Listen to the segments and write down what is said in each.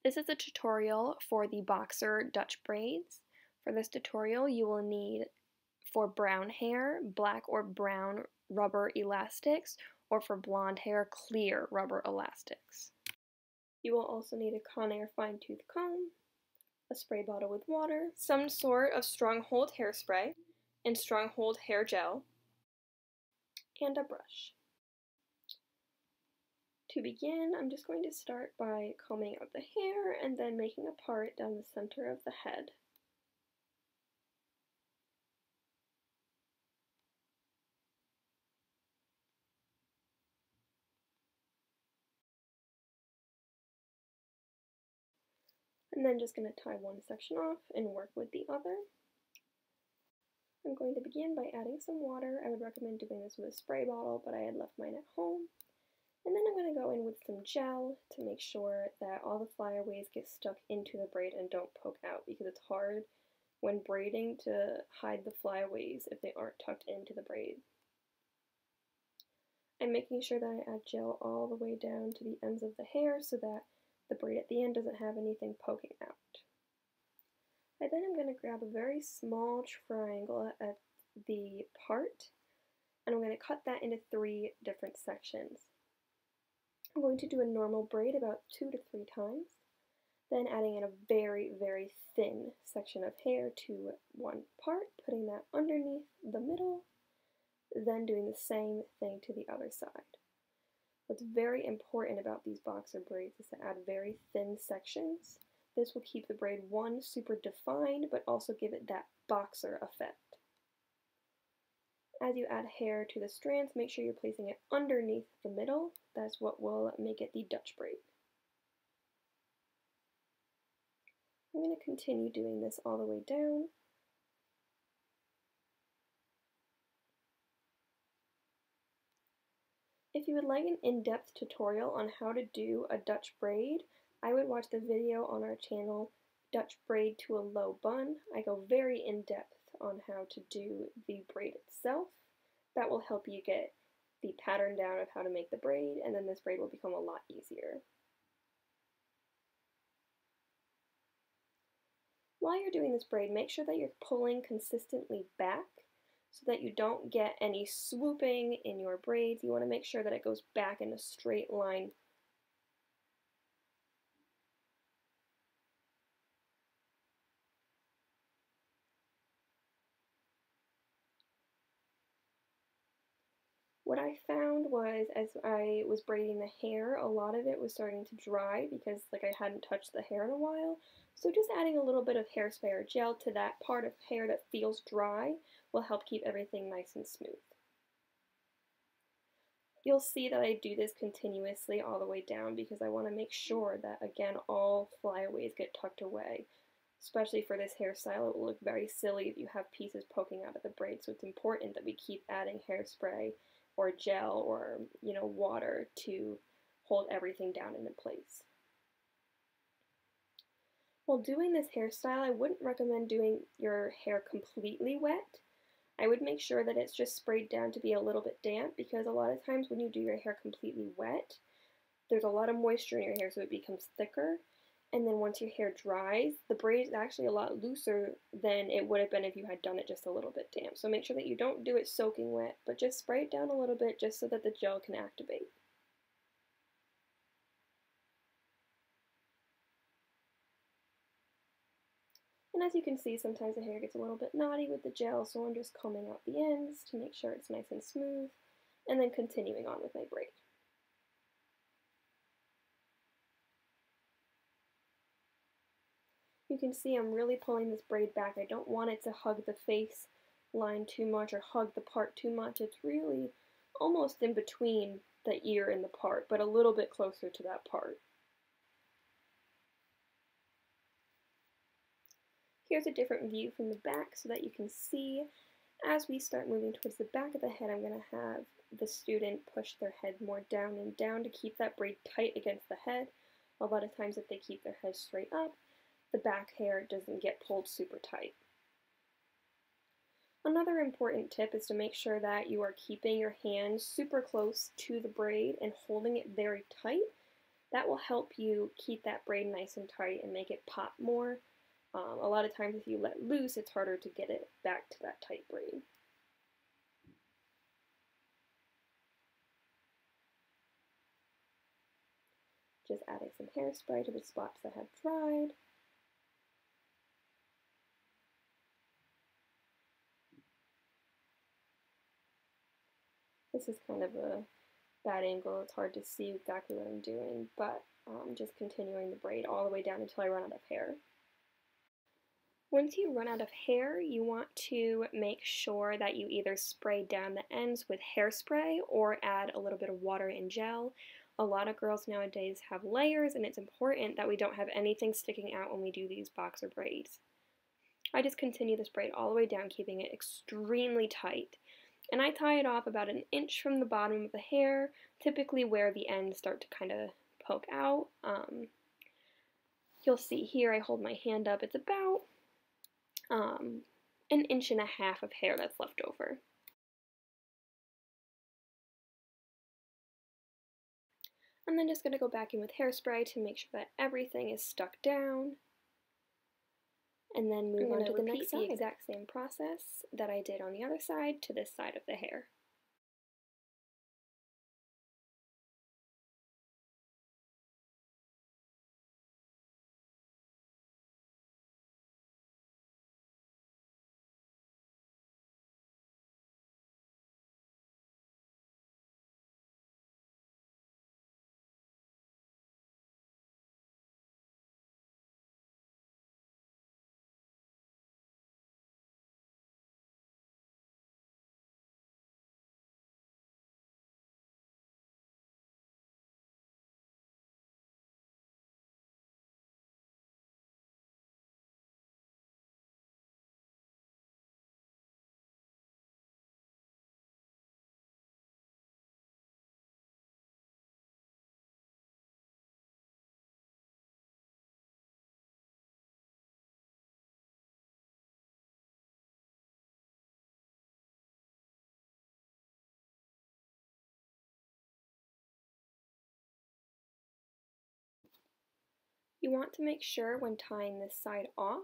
This is a tutorial for the boxer Dutch braids. For this tutorial, you will need, for brown hair, black or brown rubber elastics, or for blonde hair, clear rubber elastics. You will also need a Conair fine tooth comb, a spray bottle with water, some sort of strong hold hairspray, and strong hold hair gel, and a brush. To begin, I'm just going to start by combing out the hair and then making a part down the center of the head. And then just going to tie one section off and work with the other. I'm going to begin by adding some water. I would recommend doing this with a spray bottle, but I had left mine at home. And then I'm going to go in with some gel to make sure that all the flyaways get stuck into the braid and don't poke out, because it's hard when braiding to hide the flyaways if they aren't tucked into the braid. I'm making sure that I add gel all the way down to the ends of the hair so that the braid at the end doesn't have anything poking out. I then am going to grab a very small triangle at the part, and I'm going to cut that into 3 different sections. I'm going to do a normal braid about 2 to 3 times, then adding in a very, very thin section of hair to one part, putting that underneath the middle, then doing the same thing to the other side. What's very important about these boxer braids is to add very thin sections. This will keep the braid, one, super defined, but also give it that boxer effect. As you add hair to the strands, make sure you're placing it underneath the middle. That's what will make it the Dutch braid. I'm going to continue doing this all the way down. If you would like an in-depth tutorial on how to do a Dutch braid, I would watch the video on our channel, Dutch Braid to a Low Bun. I go very in-depth on how to do the braid itself. That will help you get the pattern down of how to make the braid, and then this braid will become a lot easier. While you're doing this braid, make sure that you're pulling consistently back so that you don't get any swooping in your braids. You want to make sure that it goes back in a straight line. What I found was, as I was braiding the hair, a lot of it was starting to dry because I hadn't touched the hair in a while. So just adding a little bit of hairspray or gel to that part of hair that feels dry will help keep everything nice and smooth. You'll see that I do this continuously all the way down because I want to make sure that, again, all flyaways get tucked away. Especially for this hairstyle, it will look very silly if you have pieces poking out of the braid, so it's important that we keep adding hairspray or gel or, water to hold everything down into place. While doing this hairstyle, I wouldn't recommend doing your hair completely wet. I would make sure that it's just sprayed down to be a little bit damp, because a lot of times when you do your hair completely wet, there's a lot of moisture in your hair, so it becomes thicker. And then once your hair dries, the braid is actually a lot looser than it would have been if you had done it just a little bit damp. So make sure that you don't do it soaking wet, but just spray it down a little bit just so that the gel can activate. And as you can see, sometimes the hair gets a little bit knotty with the gel, so I'm just combing out the ends to make sure it's nice and smooth, and then continuing on with my braid. You can see I'm really pulling this braid back. I don't want it to hug the face line too much or hug the part too much. It's really almost in between the ear and the part, but a little bit closer to that part. Here's a different view from the back so that you can see as we start moving towards the back of the head, I'm going to have the student push their head more down and down to keep that braid tight against the head. A lot of times if they keep their head straight up, the back hair doesn't get pulled super tight. Another important tip is to make sure that you are keeping your hands super close to the braid and holding it very tight. That will help you keep that braid nice and tight and make it pop more. A lot of times if you let loose, it's harder to get it back to that tight braid. Just adding some hairspray to the spots that have dried. This is kind of a bad angle, it's hard to see exactly what I'm doing, but just continuing the braid all the way down until I run out of hair. Once you run out of hair, you want to make sure that you either spray down the ends with hairspray or add a little bit of water and gel. A lot of girls nowadays have layers, and it's important that we don't have anything sticking out when we do these boxer braids. I just continue this braid all the way down, keeping it extremely tight. And I tie it off about 1 inch from the bottom of the hair, typically where the ends start to kind of poke out. You'll see here I hold my hand up, it's about 1.5 inches of hair that's left over. I'm then just going to go back in with hairspray to make sure that everything is stuck down. And then move on to the next side. The exact same process that I did on the other side to this side of the hair. You want to make sure when tying this side off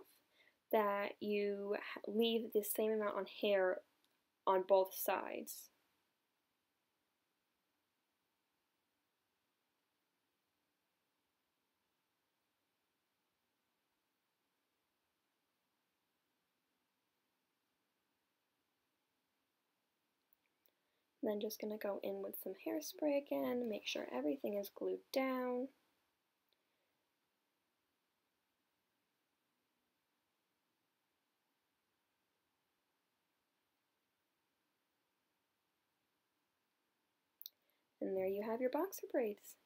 that you leave the same amount on hair on both sides. Then just going to go in with some hairspray again, make sure everything is glued down. And there you have your boxer braids.